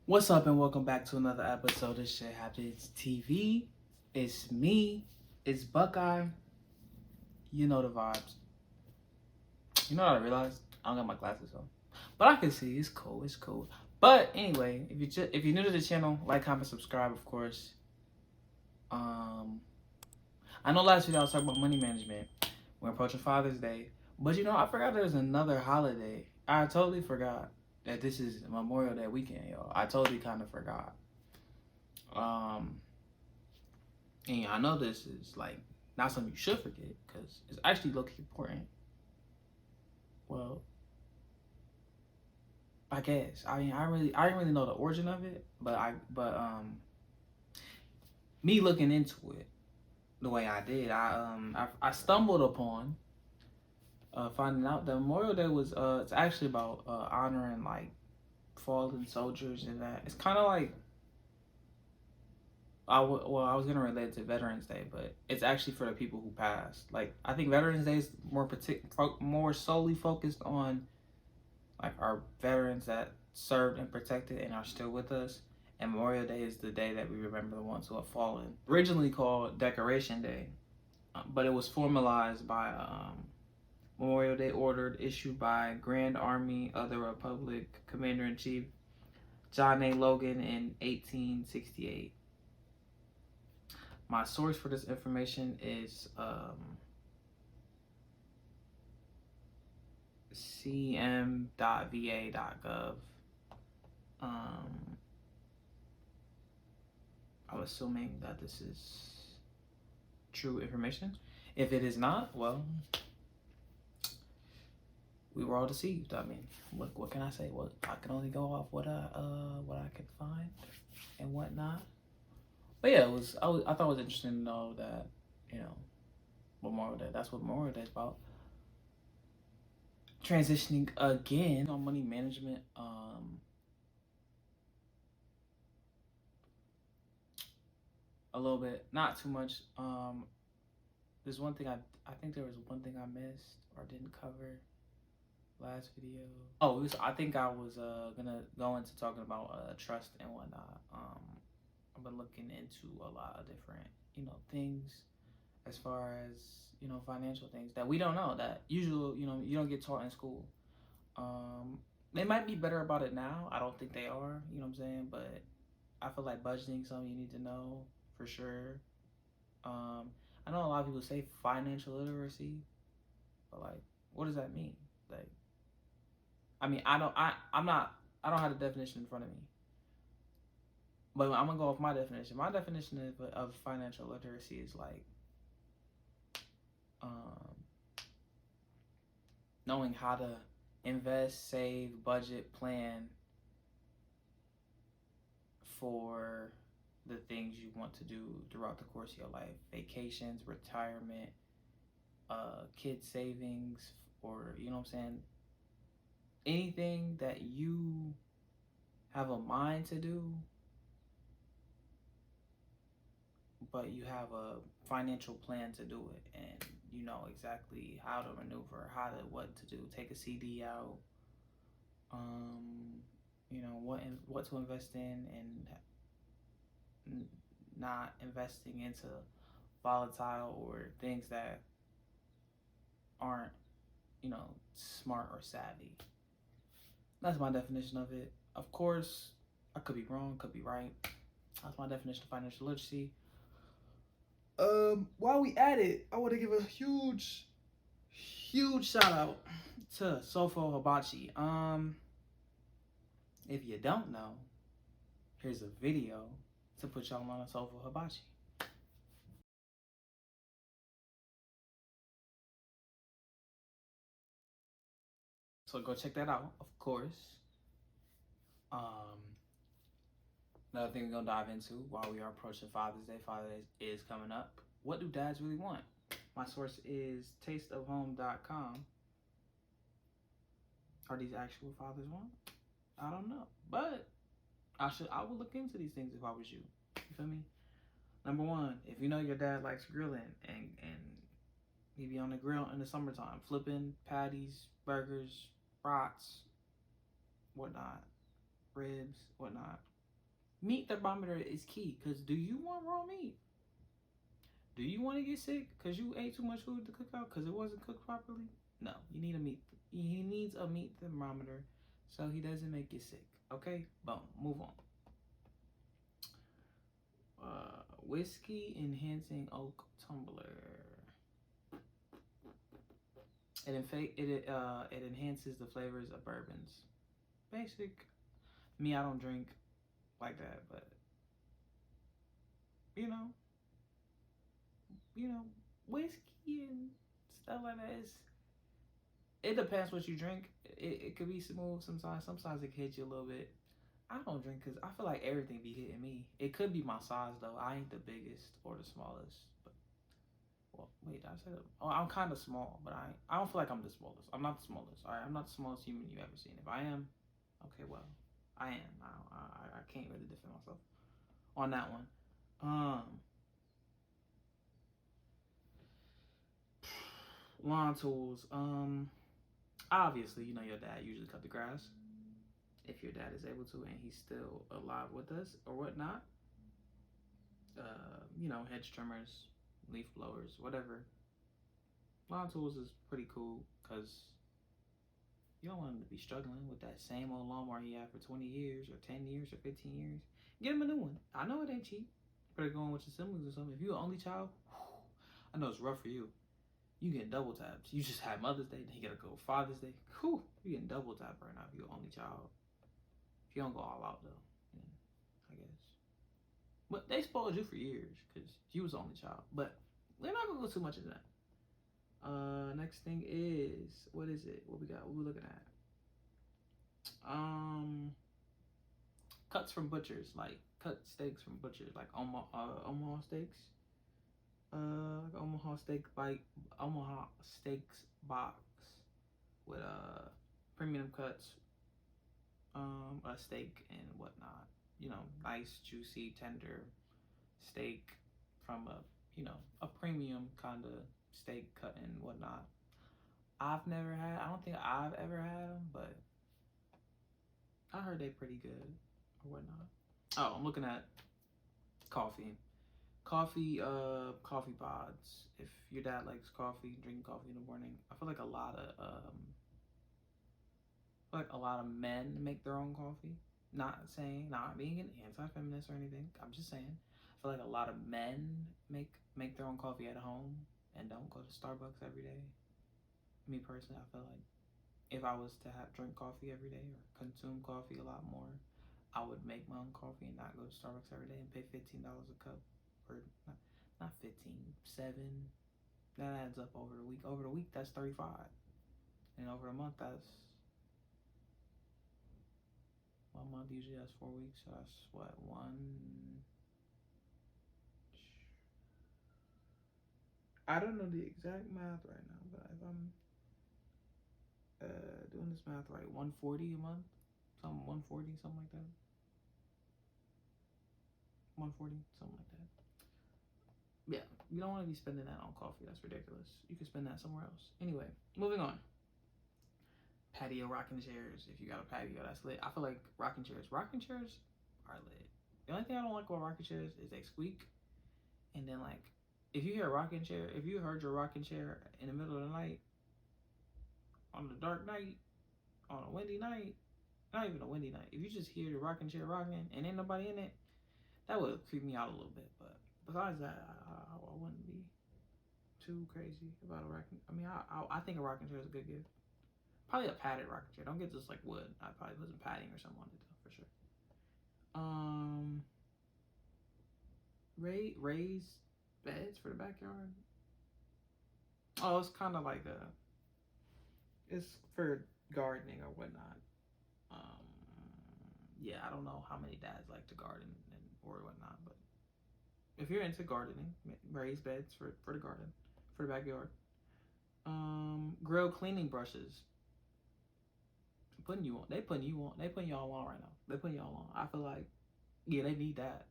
What's up and welcome back to another episode of Shit Happens TV. It's me, it's Buckeye. You know the vibes. You know what I realized? I don't got my glasses on. But I can see, it's cool, it's cool. But anyway, if you're new to the channel, like, comment, subscribe, of course. I know last video I was talking about money management. We're approaching Father's Day. But I forgot there's another holiday. I totally forgot that this is Memorial Day weekend, y'all. I totally kind of forgot. And I know this is like not something you should forget because it's actually low-key important. Well, I guess. I mean, I didn't really know the origin of it, but me looking into it the way I did, I stumbled upon finding out that Memorial Day was it's actually about honoring like fallen soldiers, and that it's kind of like I was gonna relate it to Veterans Day, but it's actually for the people who passed. Like, I think Veterans Day is more solely focused on like our veterans that served and protected and are still with us. And Memorial Day is the day that we remember the ones who have fallen. Originally called Decoration Day, but it was formalized by Memorial Day order issued by Grand Army of the Republic Commander-in-Chief John A. Logan in 1868. My source for this information is cm.va.gov. I'm assuming that this is true information. If it is not, well, we were all deceived. I mean, what can I say? What I can only go off what I could find and whatnot. But yeah, I thought it was interesting to know that Memorial Day. That's what Memorial Day is about. Transitioning again on money management. A little bit, not too much. There's one thing I think there was one thing I missed or didn't cover last video. Oh, I think I was gonna go into talking about trust and whatnot. I've been looking into a lot of different things as far as financial things that we don't know, that usually you don't get taught in school. They might be better about it now. I don't think they are. You know what I'm saying? But I feel like budgeting is something you need to know for sure. I know a lot of people say financial literacy, but like, what does that mean? Like, I mean, I don't have the definition in front of me, but I'm gonna go off my definition. My definition of financial literacy is like knowing how to invest, save, budget, plan for the things you want to do throughout the course of your life: vacations, retirement, kid savings, or you know what I'm saying, anything that you have a mind to do, but you have a financial plan to do it, and you know exactly how to maneuver, what to do, take a CD out, what to invest in, and not investing into volatile or things that aren't smart or savvy. That's my definition of it. Of course, I could be wrong, could be right. That's my definition of financial literacy. While we at it, I want to give a huge shout out to Sofo Hibachi. If you don't know, here's a video to put y'all on a Sofo Hibachi. So go check that out, of course. Another thing we're gonna dive into while we are approaching Father's Day. Father's Day is coming up. What do dads really want? My source is tasteofhome.com. Are these actual fathers want? I don't know, but I would look into these things if I was you. You feel me? Number one, if you know your dad likes grilling and he be on the grill in the summertime, flipping patties, burgers, brats, whatnot, ribs, whatnot. Meat thermometer is key, because do you want raw meat? Do you want to get sick because you ate too much food to cook out because it wasn't cooked properly? No, you need a meat. He needs a meat thermometer so he doesn't make you sick. Okay, boom. Move on. Whiskey enhancing oak tumbler. It enhances the flavors of bourbons. Basic. Me, I don't drink like that, but you know, whiskey and stuff like that is. It depends what you drink. It could be smooth sometimes. Sometimes it can hit you a little bit. I don't drink because I feel like everything be hitting me. It could be my size though. I ain't the biggest or the smallest. But well, wait, did I say that? Oh, I'm kind of small, but I don't feel like I'm the smallest. I'm not the smallest. All right, I'm not the smallest human you ever seen. If I am, okay, well, I am. I can't really defend myself on that one. Lawn tools. Obviously, you know your dad usually cut the grass. If your dad is able to and he's still alive with us or whatnot. Hedge trimmers, leaf blowers, whatever. Lawn tools is pretty cool because you don't want him to be struggling with that same old lawnmower he had for 20 years or 10 years or 15 years. Get him a new one. I know it ain't cheap. Better go on with your siblings or something. If you're an only child, I know it's rough for you. You getting double taps. You just had Mother's Day, then you gotta go Father's Day. Whew, you getting double tapped right now if you're an only child. If you don't go all out though, then I guess. But they spoiled you for years because you was the only child. But we're not gonna go too much into that. Next thing is, what is it? What we got? What we looking at? Cuts from butchers, like cut steaks from butchers, like Omaha steaks. Like Omaha Steaks box with premium cuts, a steak and whatnot. Nice, juicy, tender steak from a premium kind of steak cut and whatnot. I don't think I've ever had them, but I heard they're pretty good or whatnot. Oh, I'm looking at coffee. Coffee pods. If your dad likes coffee, drinking coffee in the morning, I feel like a lot of men make their own coffee. Not being an anti-feminist or anything. I'm just saying. I feel like a lot of men make their own coffee at home and don't go to Starbucks every day. Me personally, I feel like if I was to drink coffee every day or consume coffee a lot more, I would make my own coffee and not go to Starbucks every day and pay $15 a cup, or not 15, 7. That adds up over the week. Over the week, that's 35, and over a month, that's 1 month usually has 4 weeks, so that's what, one. I don't know the exact math right now, but if I'm doing this math right, 140 a month, 140, something like that. 140, something like that. Yeah, you don't want to be spending that on coffee. That's ridiculous. You can spend that somewhere else. Anyway, moving on. Patio rocking chairs. If you got a patio, that's lit. I feel like rocking chairs are lit. The only thing I don't like about rocking chairs is they squeak. And then, like, if you heard your rocking chair in the middle of the night, on a dark night, on a windy night, not even a windy night, if you just hear the rocking chair rocking and ain't nobody in it, that would creep me out a little bit. But besides that, I wouldn't be too crazy about a rocking. I mean, I think a rocking chair is a good gift. Probably a padded rocking chair. Don't get just like wood. I'd probably put some padding or something on it though, for sure. Raised beds for the backyard. Oh, it's kind of like it's for gardening or whatnot. Yeah, I don't know how many dads like to garden or whatnot, but if you're into gardening, raised beds for the garden, for the backyard. Grill cleaning brushes. They putting y'all on right now. They putting y'all on. I feel like, yeah, they need that.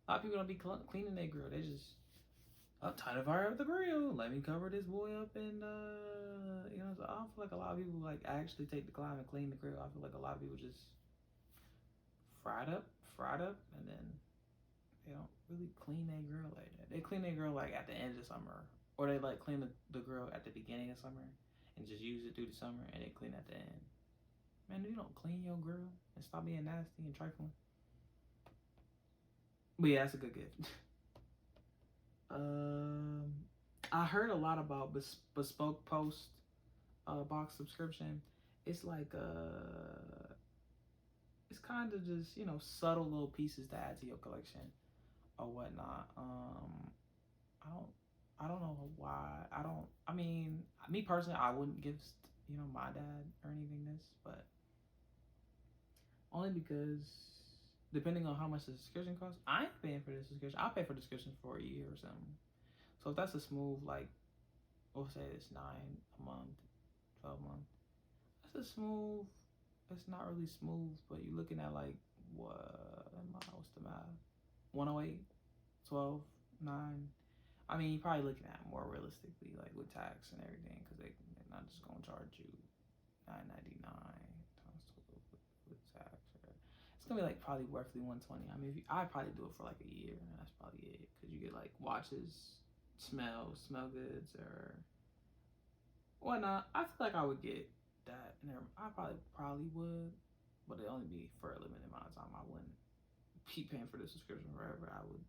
A lot of people don't be cleaning their grill. They just time to fire up the grill. Let me cover this boy up and so I don't feel like a lot of people like actually take the time and clean the grill. I feel like a lot of people just fried up, and then they don't really clean their grill like that. They clean their grill like at the end of the summer, or they like clean the grill at the beginning of summer and just use it through the summer, and they clean at the end. Man, you don't clean your grill and stop being nasty and trifling. But yeah, that's a good gift. I heard a lot about bespoke post box subscription. It's like it's kind of just, you know, subtle little pieces to add to your collection or whatnot. I don't know why. I mean, me personally, I wouldn't give, you know, my dad or anything this, but only because depending on how much the subscription costs, I ain't paying for this subscription. I'll pay for the subscription for a year or something. So if that's a smooth, like, we'll say it's 9 a month, 12 month. That's a smooth. It's not really smooth, but you're looking at like what's the math? 108, 12, 9. I mean, you're probably looking at more realistically, like with tax and everything, because they're not just gonna charge you $9.99 times 12 with tax. It's gonna be like probably roughly 120. I mean, I'd probably do it for like a year, and that's probably it, because you get like watches, smell goods, or whatnot. I feel like I would get that, and I probably would, but it'd only be for a limited amount of time. I wouldn't keep paying for the subscription forever. I would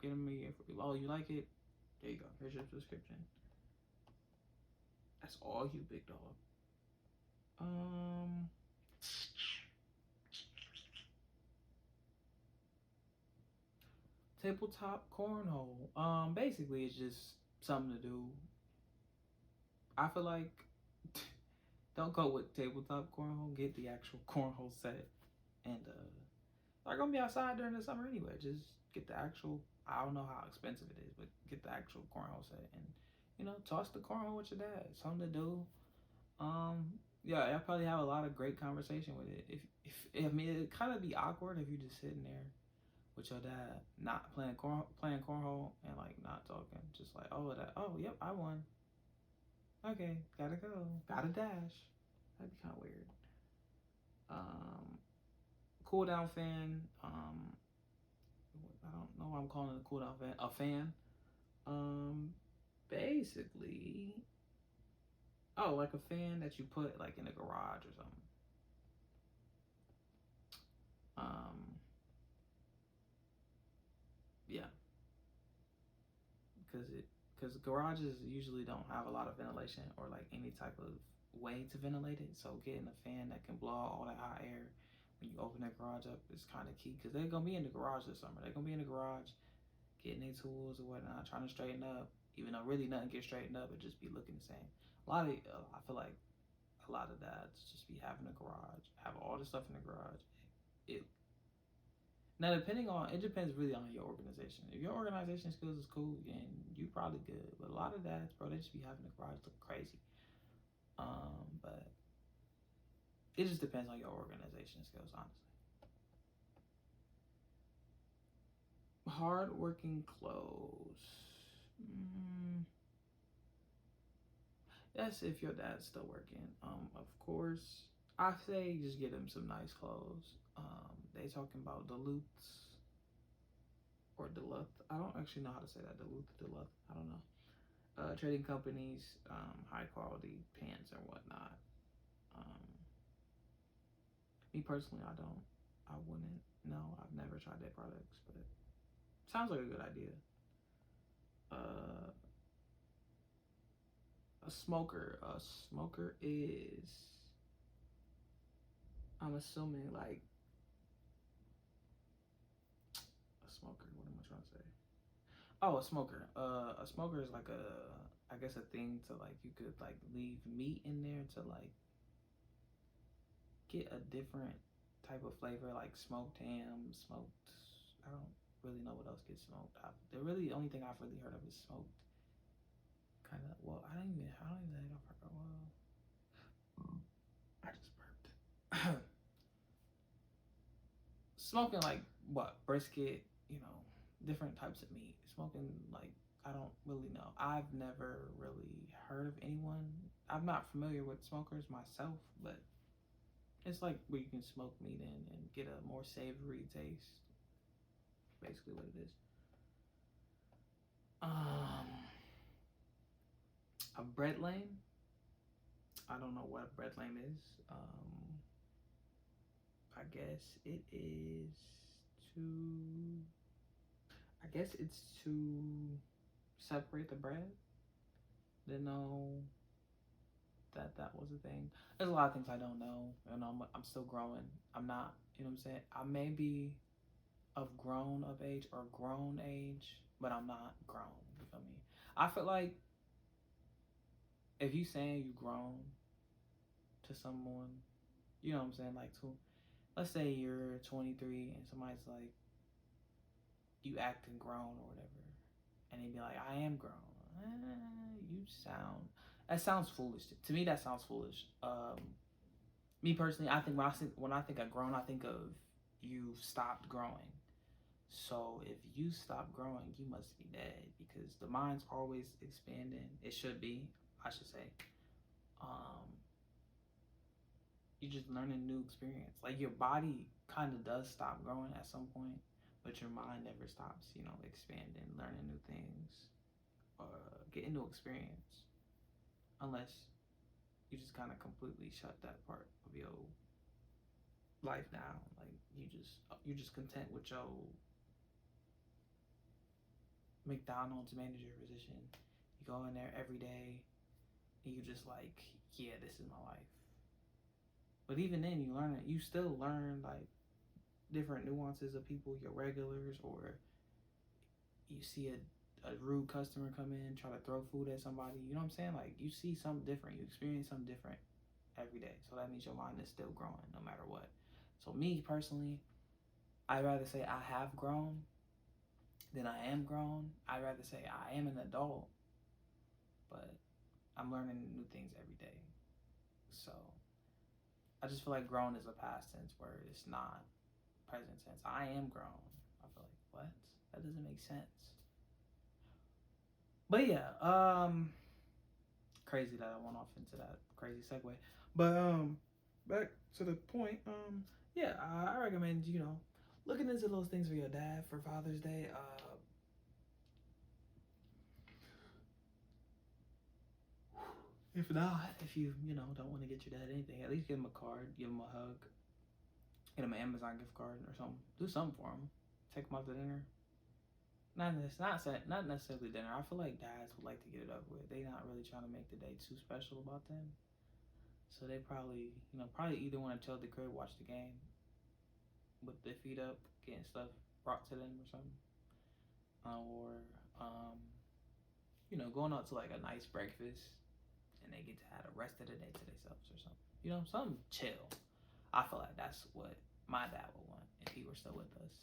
get them a year. Oh, you like it? There you go. Here's your subscription. That's all you, big dog. Tabletop cornhole. Basically, it's just something to do. I feel like don't go with tabletop cornhole. Get the actual cornhole set, and they're gonna be outside during the summer anyway. Just get the actual. I don't know how expensive it is, but get the actual cornhole set, and you know, toss the cornhole with your dad. Something to do. Yeah, I'll probably have a lot of great conversation with it. If I mean, it'd kind of be awkward if you're just sitting there with your dad, not playing cornhole, and like not talking, just like, oh, yep, I won. Okay, gotta go, gotta dash. That'd be kind of weird. Cool down fan. I don't know why I'm calling it a cool down fan. A fan. Basically, oh, like a fan that you put like in a garage or something. Yeah, because garages usually don't have a lot of ventilation or like any type of way to ventilate it. So getting a fan that can blow all that hot air when you open that garage up is kind of key, because they're gonna be in the garage this summer. They're gonna be in the garage getting their tools or whatnot, trying to straighten up. Even though really nothing gets straightened up, it just be looking the same. I feel like a lot of dads just be having a garage, have all the stuff in the garage. It Now, it depends really on your organization. If your organization skills is cool, then you probably good. But a lot of dads, bro, they just be having the garage look crazy. But it just depends on your organization skills, honestly. Hard-working clothes. That's if your dad's still working. Of course, I say just get him some nice clothes. They talking about Duluths or Duluth. I don't actually know how to say that. Duluth. I don't know. Trading companies, high quality pants and whatnot. Me personally, I wouldn't. No, I've never tried their products, but sounds like a good idea. A smoker. A smoker is, I'm assuming, like a smoker. What am I trying to say? Oh, a smoker. A smoker is like I guess a thing to like, you could like leave meat in there to like get a different type of flavor, like smoked ham, smoked. I don't really know what else gets smoked. The really only thing I've really heard of is smoked. Kind of. Well, I don't even know. Well, I just burped. Smoking like what, brisket, you know, different types of meat. Smoking like, I don't really know. I've never really heard of anyone. I'm not familiar with smokers myself, but It's like where you can smoke meat in and get a more savory taste. Basically what it is. A bread lane. I don't know what a bread lane is. I guess it is to. I guess it's to separate the bread. Didn't know that was a thing. There's a lot of things I don't know, and I'm still growing. I'm not, you know what I'm saying. I may be of grown of age or grown age, but I'm not grown. You feel me? I feel like if you saying you grown to someone, you know what I'm saying, like to, let's say you're 23 and somebody's like, you acting grown or whatever, and they be like, I am grown. You sound, that sounds foolish. To me, that sounds foolish. Me personally, I think when I think of grown, I think of you've stopped growing. So if you stop growing, you must be dead because the mind's always expanding. It should be, I should say. You're just learning new experience. Like your body kind of does stop growing at some point, but your mind never stops, you know, expanding, learning new things, getting new experience. Unless you just kind of completely shut that part of your life down. Like you're just content with your McDonald's manager position. You go in there every day and you just like, yeah, this is my life. But even then you learn it. You still learn like different nuances of people, your regulars, or you see a rude customer come in, try to throw food at somebody. You know what I'm saying? Like you see something different. You experience something different every day. So that means your mind is still growing no matter what. So me personally, I'd rather say I have grown than I am grown. I'd rather say I am an adult, but I'm learning new things every day. So I just feel like grown is a past tense word. It's not present tense. I am grown. I feel like, what? That doesn't make sense. But yeah, crazy that I went off into that crazy segue. But back to the point, yeah, I recommend, you know, looking into those things for your dad for Father's Day. If not, if you know, don't want to get your dad anything, at least give him a card, give him a hug, get him an Amazon gift card or something. Do something for him. Take him out to dinner. Not necessarily dinner. I feel like dads would like to get it over with. They not really trying to make the day too special about them. So they probably, you know, either want to chill at the crib, watch the game with their feet up, getting stuff brought to them or something. Or, you know, going out to like a nice breakfast and they get to have the rest of the day to themselves or something. You know, something chill. I feel like that's what my dad would want if he were still with us.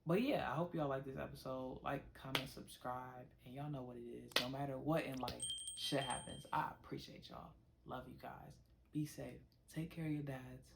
But yeah, I hope y'all like this episode. Like, comment, subscribe, and y'all know what it is. No matter what in life, shit happens. I appreciate y'all. Love you guys. Be safe. Take care of your dads.